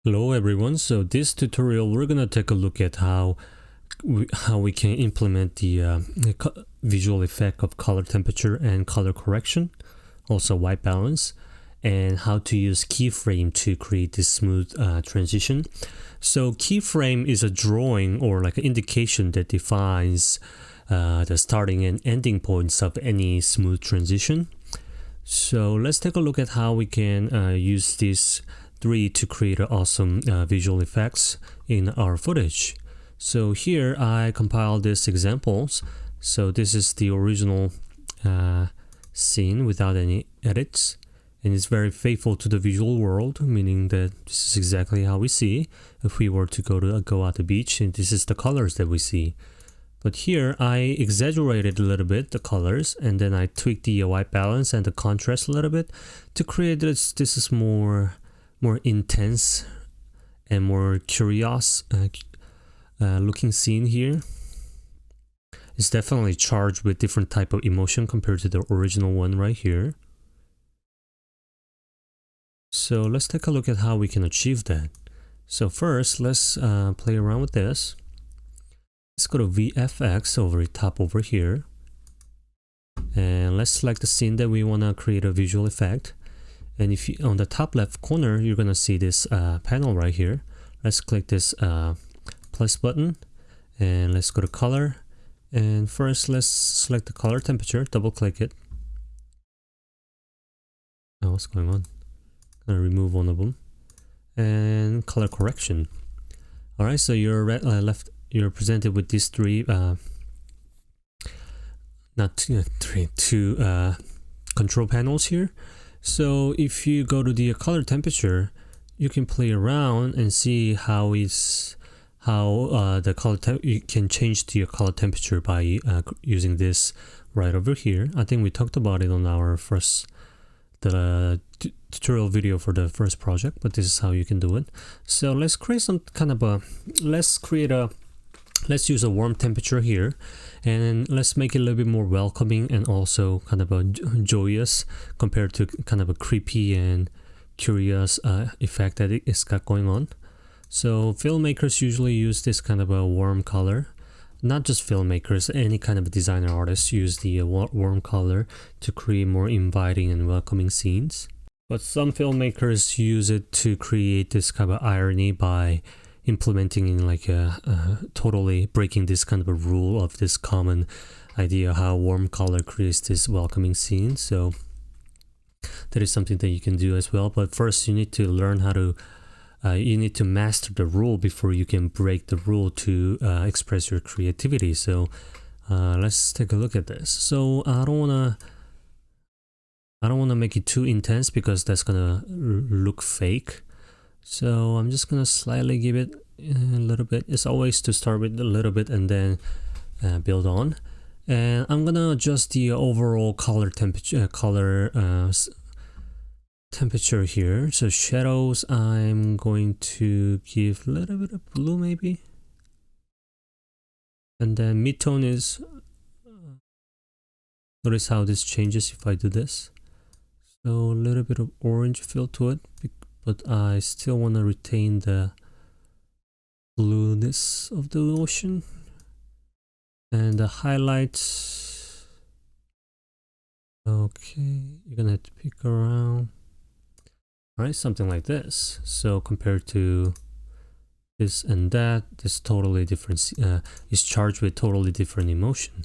Hello everyone, so this tutorial we're gonna take a look at how we can implement the visual effect of color temperature and color correction, also white balance, and how to use keyframe to create this smooth transition. So keyframe is a drawing or like an indication that defines the starting and ending points of any smooth transition. So let's take a look at how we can use this 3 to create awesome visual effects in our footage. So here I compiled these examples. So this is the original scene without any edits, and it's very faithful to the visual world, meaning that this is exactly how we see if we were to go out the beach, and this is the colors that we see. But here I exaggerated a little bit the colors, and then I tweaked the white balance and the contrast a little bit to create this is more intense and more curious looking scene here. It's definitely charged with different type of emotion compared to the original one right here. So let's take a look at how we can achieve that. So first, let's play around with this. Let's go to VFX over top over here, and let's select the scene that we want to create a visual effect. And if you, on the top left corner, you're gonna see this panel right here. Let's click this plus button, and let's go to color. And first, let's select the color temperature. Double click it. Oh, what's going on? I'm gonna remove one of them. And color correction. All right, so you're you're presented with these two control panels here. So if you go to the color temperature, you can play around and see how you can change the color temperature by using this right over here. I think we talked about it on our the tutorial video for the first project, but this is how you can do it. So let's create some kind of let's use a warm temperature here, and let's make it a little bit more welcoming and also kind of a joyous compared to kind of a creepy and curious effect that it's got going on. So filmmakers usually use this kind of a warm color. Not just filmmakers, any kind of designer artists use the warm color to create more inviting and welcoming scenes. But some filmmakers use it to create this kind of irony by implementing in like totally breaking this kind of a rule of this common idea how warm color creates this welcoming scene. So that is something that you can do as well, but first you need to learn how to you need to master the rule before you can break the rule to express your creativity. So let's take a look at this. So I don't want to make it too intense because that's gonna look fake. So I'm just gonna slightly give it a little bit. It's always to start with a little bit and then build on. And I'm gonna adjust the overall color temperature, temperature here. So shadows, I'm going to give a little bit of blue maybe. And then midtone is, notice how this changes if I do this. So a little bit of orange feel to it, but I still want to retain the blueness of the ocean. And the highlights, okay, you're gonna have to pick around. All right, something like this. So compared to this and that, this totally different is charged with totally different emotion.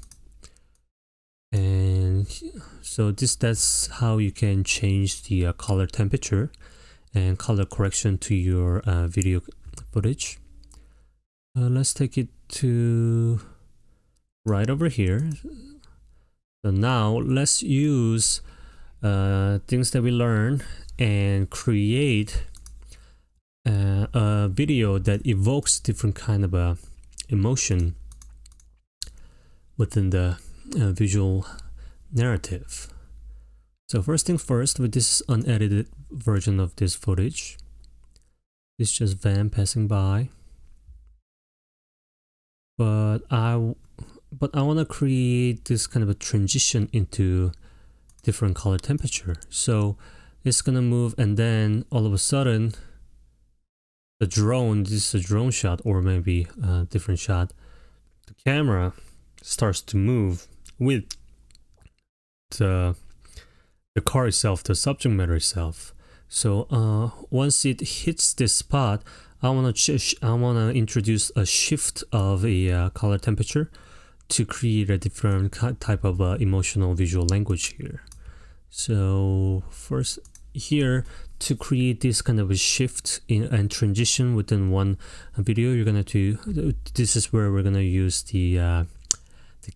And so that's how you can change the color temperature and color correction to your video footage. Let's take it to right over here. So now let's use things that we learned and create a video that evokes different kind of emotion within the visual narrative. So first thing first, with this unedited version of this footage, it's just van passing by. But I want to create this kind of a transition into different color temperature. So it's gonna move, and then all of a sudden the drone, this is a drone shot or maybe a different shot, the camera starts to move with the car itself, the subject matter itself. So once it hits this spot, I wanna introduce a shift of a color temperature to create a different type of emotional visual language here. So first here, to create this kind of a shift and transition within one video, you're gonna this is where we're gonna use the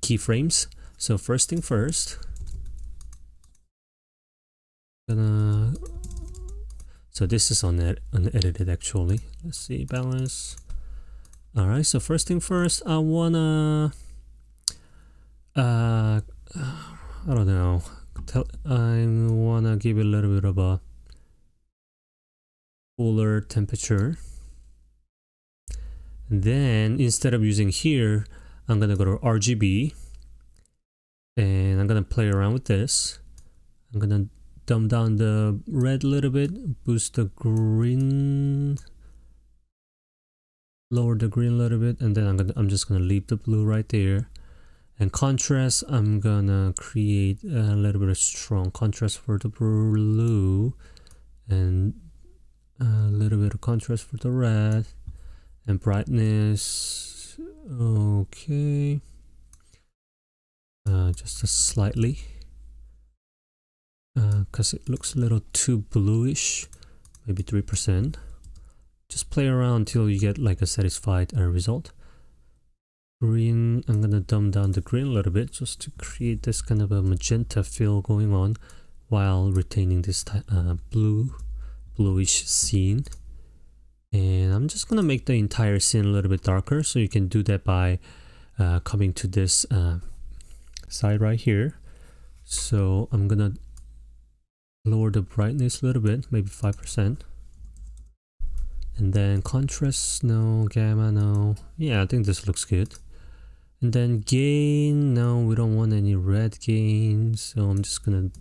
keyframes. So first thing first, so this is unedited actually. Let's see, balance. All right, so first thing first, I wanna I don't know, I wanna give it a little bit of a cooler temperature. And then instead of using here, I'm gonna go to RGB and I'm gonna play around with this. I'm gonna dumb down the red a little bit, boost the green, lower the green a little bit, and then I'm just gonna leave the blue right there. And contrast, I'm gonna create a little bit of strong contrast for the blue and a little bit of contrast for the red. And brightness, okay, just a slightly, because it looks a little too bluish, maybe 3%. Just play around until you get like a satisfied result. Green, I'm gonna dumb down the green a little bit just to create this kind of a magenta feel going on while retaining this bluish scene. And I'm just gonna make the entire scene a little bit darker, so you can do that by coming to this side right here. So I'm gonna lower the brightness a little bit, maybe 5%. And then contrast, no. Gamma, no. Yeah, I think this looks good. And then gain, no, we don't want any red gain, so I'm just gonna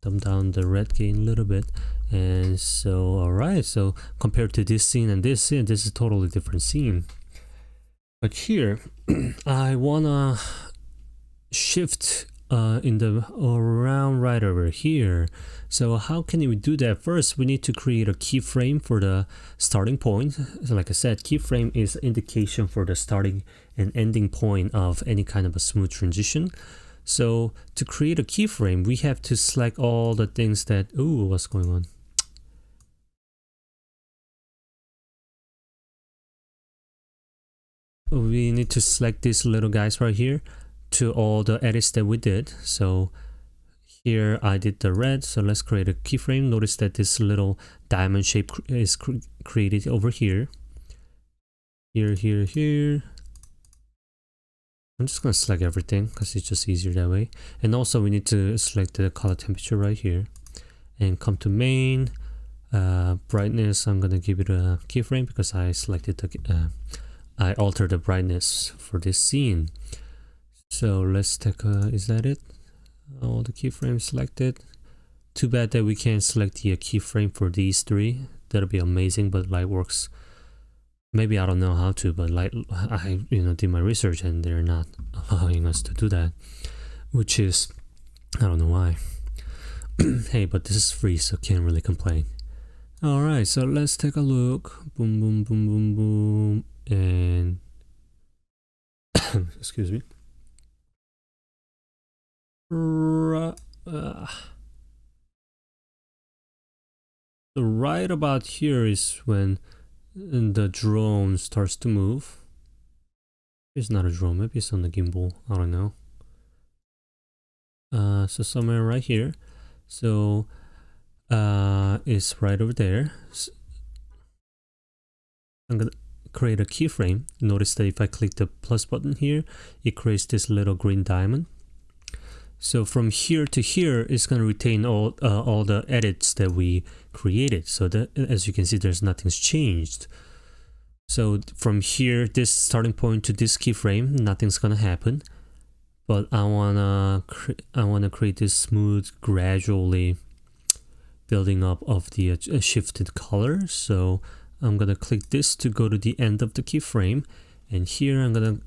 dumb down the red gain a little bit. And so, alright, so compared to this scene and this scene, this is a totally different scene. But here, I wanna shift around right over here. So how can we do that? First, we need to create a keyframe for the starting point. So like I said, keyframe is indication for the starting and ending point of any kind of a smooth transition. So to create a keyframe, we have to select all the things that, ooh, what's going on? We need to select these little guys right here to all the edits that we did. So here I did the red, so let's create a keyframe. Notice that this little diamond shape is created over here. Here. I'm just gonna select everything because it's just easier that way. And also we need to select the color temperature right here and come to main. Brightness, I'm gonna give it a keyframe because I selected I altered the brightness for this scene. So let's take is that it? All the keyframes selected. Too bad that we can't select the keyframe for these three. That'll be amazing, but Lightworks, maybe I don't know how to, but I did my research and they're not allowing us to do that, which is, I don't know why. Hey, but this is free, so can't really complain. All right, so let's take a look. Boom, boom, boom, boom, boom, and excuse me. So right about here is when the drone starts to move. It's not a drone, maybe it's on the gimbal, I don't know. So somewhere right here. So it's right over there. I'm gonna create a keyframe. Notice that if I click the plus button here, it creates this little green diamond. So from here to here, it's going to retain all the edits that we created. So that, as you can see, there's nothing's changed. So from here, this starting point to this keyframe, nothing's going to happen. But I wanna create this smooth, gradually building up of the shifted color. So I'm gonna click this to go to the end of the keyframe, and here I'm gonna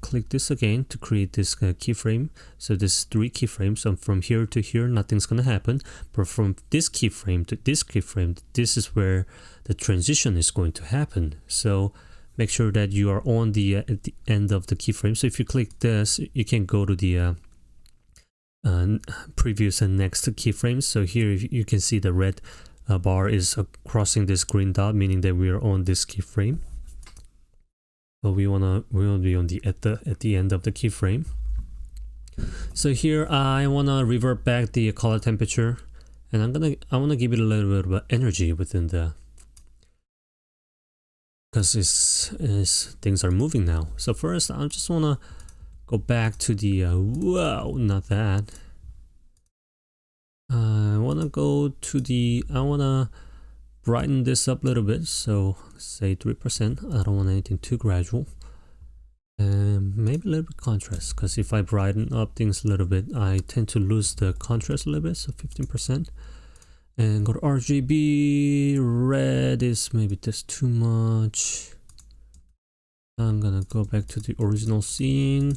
click this again to create this keyframe. So this is 3 keyframes. So from here to here, nothing's gonna happen. But from this keyframe to this keyframe, this is where the transition is going to happen. So make sure that you are on the at the end of the keyframe. So if you click this, you can go to the previous and next keyframes. So here you can see the red bar is crossing this green dot, meaning that we are on this keyframe. But we wanna be on the at the end of the keyframe. So here I wanna revert back the color temperature, and I wanna give it a little bit of energy within the, because it's things are moving now. So first I just wanna go back to the whoa, not that. I wanna go to the, I wanna brighten this up a little bit, so say 3%. I don't want anything too gradual, and maybe a little bit contrast, because if I brighten up things a little bit, I tend to lose the contrast a little bit. So 15%, and go to RGB. Red is maybe just too much. I'm gonna go back to the original scene.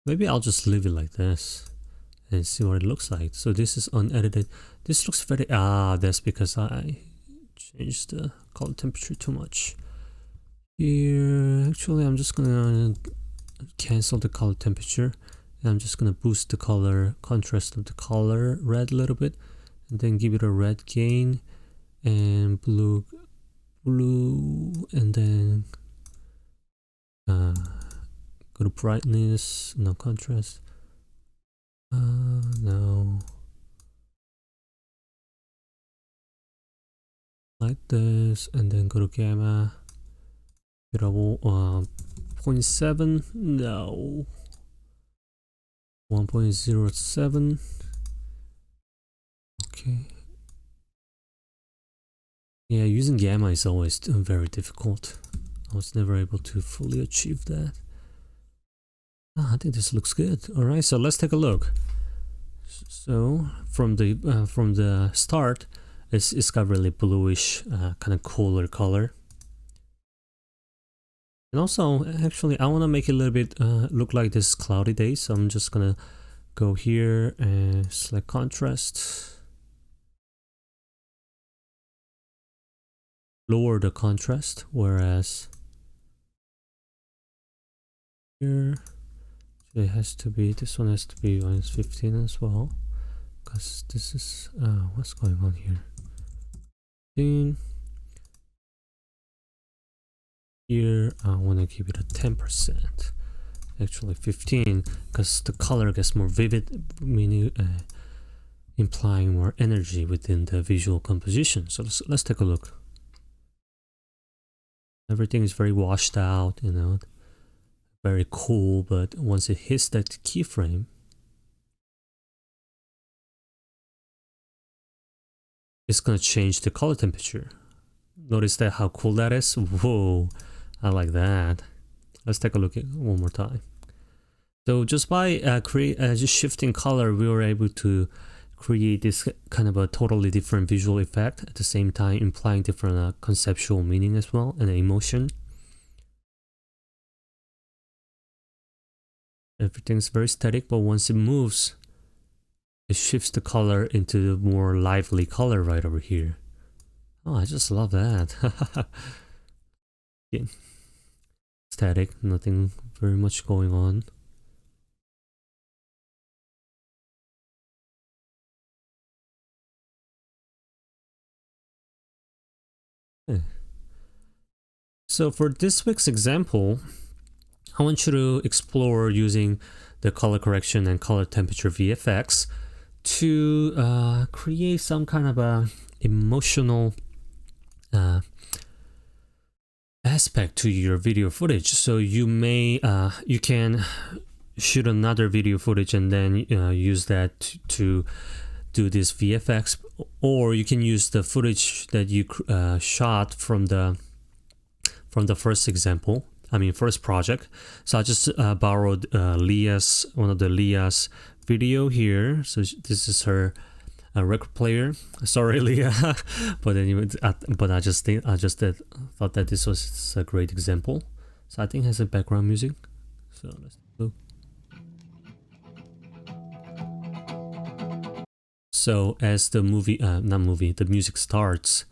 Maybe I'll just leave it like this and see what it looks like. So this is unedited. This looks very, that's because I changed the color temperature too much. Here, actually I'm just gonna cancel the color temperature, and I'm just gonna boost the color contrast of the color red a little bit, and then give it a red gain and blue, and then go to brightness, no contrast. No, like this, and then go to gamma, get a 0.7, no, 1.07, okay. Yeah, using gamma is always very difficult. I was never able to fully achieve that. I think this looks good. All right, so let's take a look. So from the start, it's got really bluish, kind of cooler color. And also, actually, I want to make it a little bit look like this cloudy day. So I'm just gonna go here and select contrast, lower the contrast, whereas here it has to be, this one has to be -15 as well, because this is what's going on here. 15. Here I want to keep it at 10%, actually 15, because the color gets more vivid, meaning implying more energy within the visual composition. So let's take a look. Everything is very washed out, you know, very cool, but once it hits that keyframe, it's gonna change the color temperature. Notice that how cool that is? Whoa, I like that. Let's take a look at it one more time. So just by just shifting color, we were able to create this kind of a totally different visual effect, at the same time implying different conceptual meaning as well, and emotion. Everything's very static, but once it moves, it shifts the color into the more lively color right over here. Oh, I just love that. Yeah. Static, nothing very much going on. Okay. So for this week's example, I want you to explore using the color correction and color temperature VFX to create some kind of a emotional aspect to your video footage. So you may you can shoot another video footage and then use that to do this VFX, or you can use the footage that you shot from the first example, first project. So I just borrowed one of the Leah's video here. So this is her record player. Sorry, Leah, but anyway, but I just thought that this was a great example. So I think it has a background music. So let's look. So as the the music starts.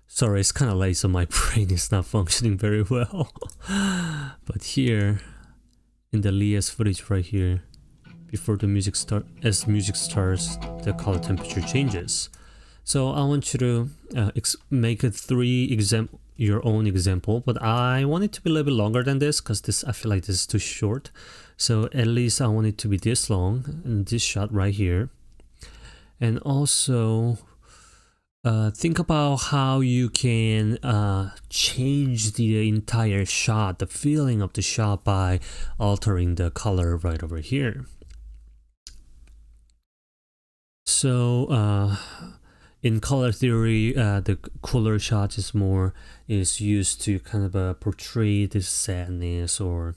Sorry, it's kind of late, so my brain is not functioning very well. But here, in the Leah's footage right here, before the music as music starts, the color temperature changes. So I want you to make a your own example, but I want it to be a little bit longer than this because I feel like this is too short. So at least I want it to be this long, and this shot right here. And also think about how you can change the entire shot, the feeling of the shot, by altering the color right over here. So in color theory, the cooler shot is used to kind of portray this sadness or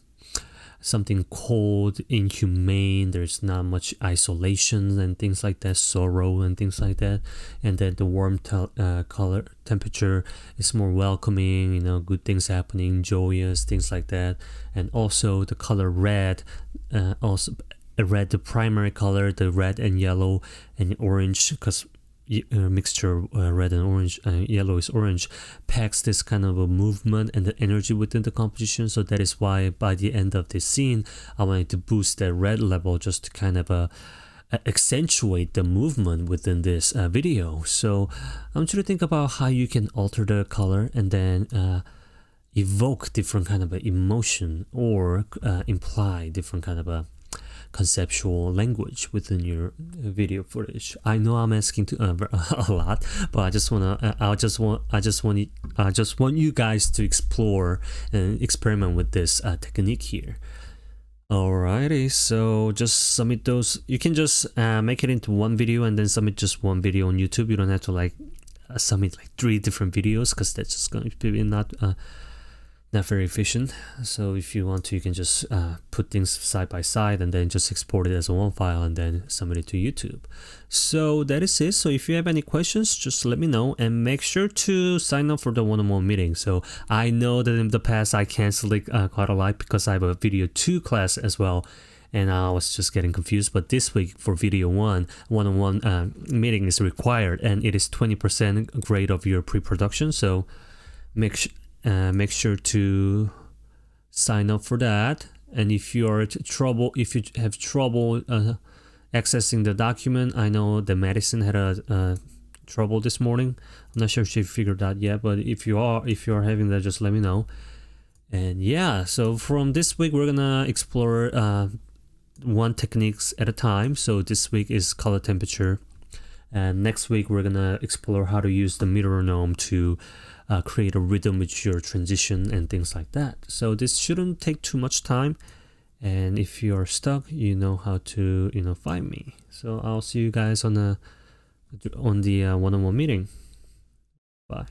something cold, inhumane. There's not much isolation and things like that, sorrow and things like that. And then the warm color temperature is more welcoming, you know, good things happening, joyous, things like that. And also the color red, red, the primary color, the red and yellow and orange, because mixture red and orange, yellow is orange, packs this kind of a movement and the energy within the composition. So that is why by the end of this scene, I wanted to boost that red level just to kind of accentuate the movement within this video. So I want you to think about how you can alter the color and then evoke different kind of emotion or imply different kind of conceptual language within your video footage. I know I'm asking a lot, but I just want you guys to explore and experiment with this technique here. Alrighty, so just submit those. You can just make it into one video and then submit just one video on YouTube. You don't have to like submit like 3 different videos because that's just going to be not very efficient. So if you want to, you can just put things side by side and then just export it as a one file and then submit it to YouTube. So that is it. So if you have any questions, just let me know and make sure to sign up for the one-on-one meeting. So I know that in the past I canceled it quite a lot because I have a video 2 class as well, and I was just getting confused. But this week for video 1, one-on-one meeting is required, and it is 20% grade of your pre-production. So make sure to sign up for that. And if you have trouble accessing the document, I know that Madison had a trouble this morning. I'm not sure if she figured that yet, but if you are having that, just let me know. And yeah, so from this week we're gonna explore one techniques at a time. So this week is color temperature, and next week we're gonna explore how to use the metronome to create a rhythm with your transition and things like that. So this shouldn't take too much time, and if you're stuck, you know how to find me. So I'll see you guys on the one-on-one meeting. Bye.